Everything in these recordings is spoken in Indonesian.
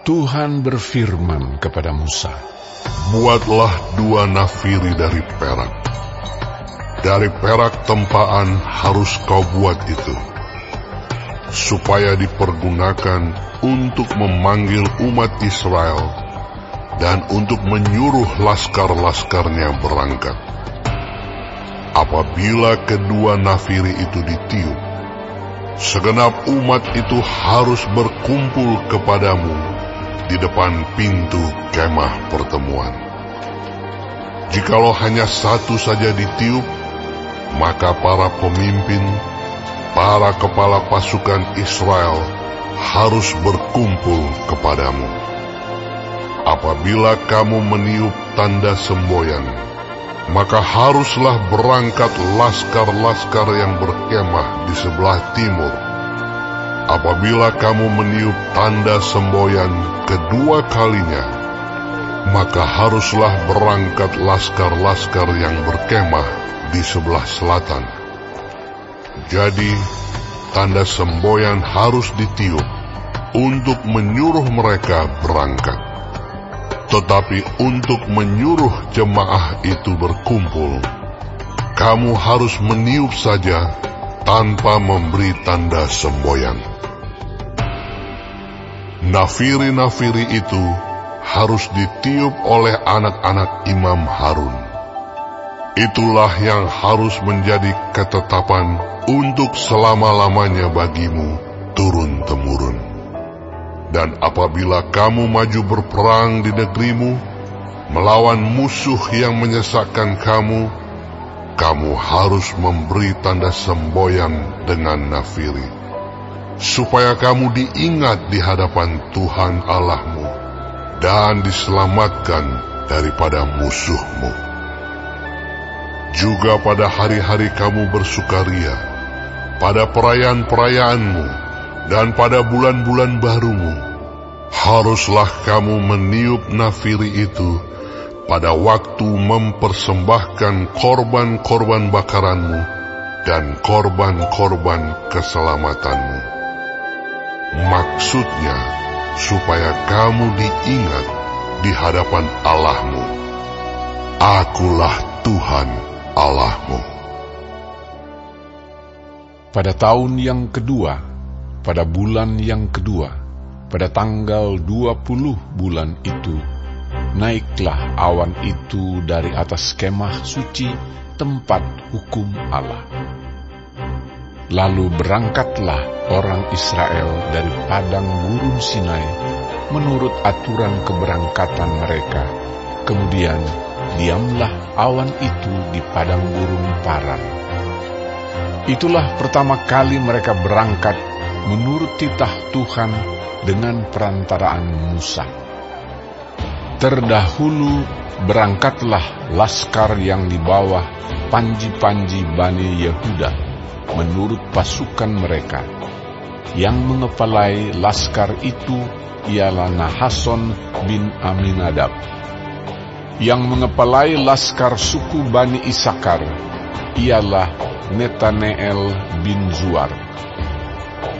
Tuhan berfirman kepada Musa, "Buatlah 2 nafiri dari perak. Dari perak tempaan harus kau buat itu, supaya dipergunakan untuk memanggil umat Israel dan untuk menyuruh laskar-laskarnya berangkat. Apabila kedua nafiri itu ditiup, segenap umat itu harus berkumpul kepadamu di depan pintu kemah pertemuan. Jikalau hanya satu saja ditiup, maka para pemimpin, para kepala pasukan Israel harus berkumpul kepadamu. Apabila kamu meniup tanda semboyan, maka haruslah berangkat laskar-laskar yang berkemah di sebelah timur. Apabila kamu meniup tanda semboyan kedua kalinya, maka haruslah berangkat laskar-laskar yang berkemah di sebelah selatan. Jadi, tanda semboyan harus ditiup untuk menyuruh mereka berangkat. Tetapi untuk menyuruh jemaah itu berkumpul, kamu harus meniup saja tanpa memberi tanda semboyan. Nafiri-nafiri itu harus ditiup oleh anak-anak Imam Harun. Itulah yang harus menjadi ketetapan untuk selama-lamanya bagimu turun-temurun. Dan apabila kamu maju berperang di negerimu, melawan musuh yang menyesakkan kamu, kamu harus memberi tanda semboyan dengan nafiri, supaya kamu diingat di hadapan Tuhan Allahmu dan diselamatkan daripada musuhmu. Juga pada hari-hari kamu bersukaria, pada perayaan-perayaanmu, dan pada bulan-bulan barumu, haruslah kamu meniup nafiri itu pada waktu mempersembahkan korban-korban bakaranmu dan korban-korban keselamatanmu. Maksudnya, supaya kamu diingat di hadapan Allahmu. Akulah Tuhan Allahmu. pada tahun yang kedua, pada bulan yang kedua, pada tanggal 20 bulan itu, naiklah awan itu dari atas kemah suci tempat hukum Allah. Lalu berangkatlah orang Israel dari padang gurun Sinai menurut aturan keberangkatan mereka. Kemudian diamlah awan itu di padang gurun Paran. Itulah pertama kali mereka berangkat menurut titah Tuhan dengan perantaraan Musa. Terdahulu berangkatlah laskar yang di bawah panji-panji Bani Yehuda menurut pasukan mereka. Yang mengepalai laskar itu ialah Nahason bin Aminadab. Yang mengepalai laskar suku Bani Isakar ialah Netaneel bin Zuar.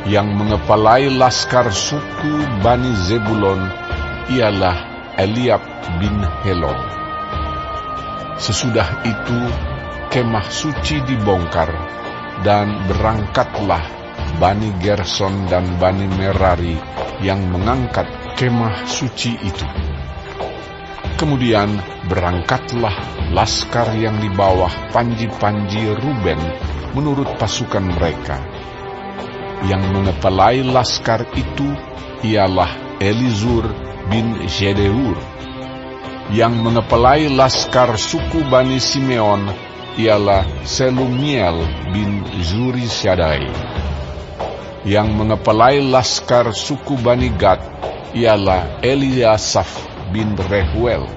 Yang mengepalai laskar suku Bani Zebulon ialah Eliab bin Helon. Sesudah itu kemah suci dibongkar, dan berangkatlah Bani Gerson dan Bani Merari yang mengangkat kemah suci itu. Kemudian berangkatlah laskar yang di bawah panji-panji Ruben menurut pasukan mereka. Yang mengepalai laskar itu ialah Elizur bin Jedeur. Yang mengepalai laskar suku Bani Simeon ialah Selumiel bin Zurisyadai. Yang mengepalai laskar suku Bani Gad ialah Eliasaf bin Rehuel.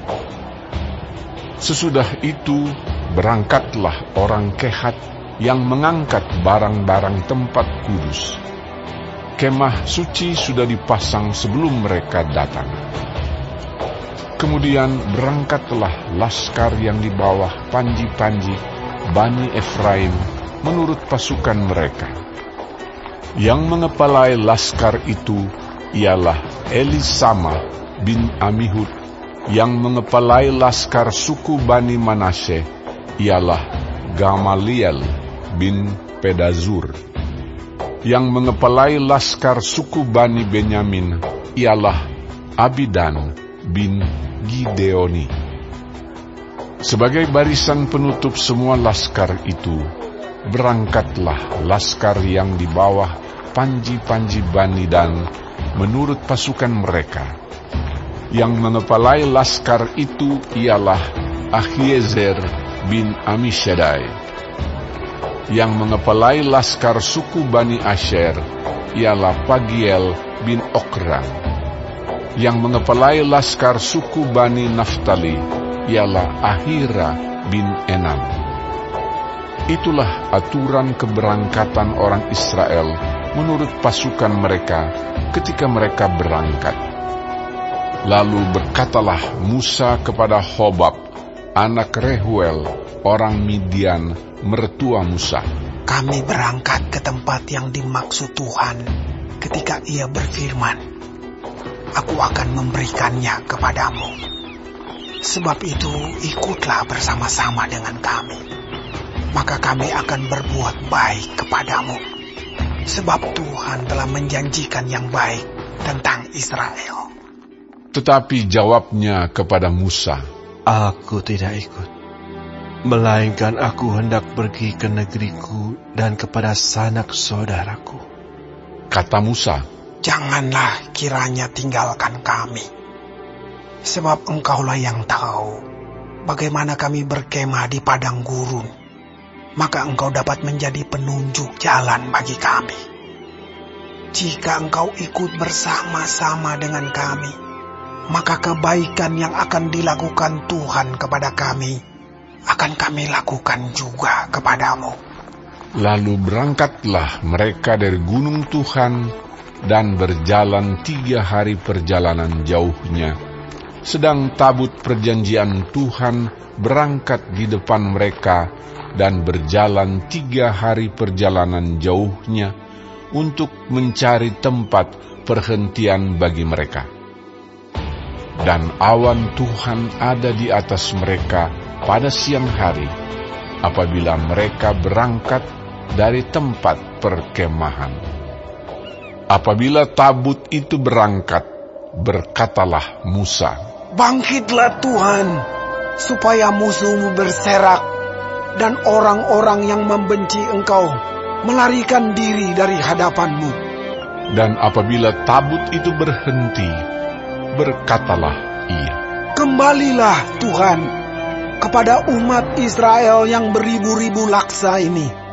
Sesudah itu berangkatlah orang Kehat yang mengangkat barang-barang tempat kudus. Kemah suci sudah dipasang sebelum mereka datang. Kemudian berangkatlah laskar yang di bawah panji-panji Bani Efraim menurut pasukan mereka. Yang mengepalai laskar itu ialah Elisama bin Amihud. Yang mengepalai laskar suku Bani Manasye ialah Gamaliel bin Pedazur. Yang mengepalai laskar suku Bani Benyamin ialah Abidan bin Gideoni. Sebagai barisan penutup semua laskar itu, berangkatlah laskar yang di bawah panji-panji Bani Dan menurut pasukan mereka. Yang mengepalai laskar itu ialah Ahiezer bin Amishadai. Yang mengepalai laskar suku Bani Asher ialah Pagiel bin Okran. Yang mengepalai laskar suku Bani Naftali ialah Ahira bin Enam. Itulah aturan keberangkatan orang Israel menurut pasukan mereka ketika mereka berangkat. Lalu berkatalah Musa kepada Hobab, anak Rehuel, orang Midian, mertua Musa. Kami berangkat ke tempat yang dimaksud Tuhan ketika Ia berfirman, Aku akan memberikannya kepadamu. Sebab itu ikutlah bersama-sama dengan kami. Maka kami akan berbuat baik kepadamu. Sebab Tuhan telah menjanjikan yang baik tentang Israel. Tetapi jawabnya kepada Musa, Aku tidak ikut, melainkan aku hendak pergi ke negeriku dan kepada sanak saudaraku. Kata Musa, Janganlah kiranya tinggalkan kami, sebab engkaulah yang tahu bagaimana kami berkemah di padang gurun. Maka engkau dapat menjadi penunjuk jalan bagi kami. Jika engkau ikut bersama-sama dengan kami, maka kebaikan yang akan dilakukan Tuhan kepada kami, akan kami lakukan juga kepadamu. Lalu berangkatlah mereka dari gunung Tuhan dan berjalan 3 hari perjalanan jauhnya. Sedang tabut perjanjian Tuhan berangkat di depan mereka dan berjalan 3 hari perjalanan jauhnya untuk mencari tempat perhentian bagi mereka. Dan awan Tuhan ada di atas mereka pada siang hari, apabila mereka berangkat dari tempat perkemahan. Apabila tabut itu berangkat, berkatalah Musa, Bangkitlah Tuhan, supaya musuhmu berserak, dan orang-orang yang membenci engkau melarikan diri dari hadapanmu. Dan apabila tabut itu berhenti, berkatalah ia, Kembalilah Tuhan kepada umat Israel yang beribu-ribu laksa ini.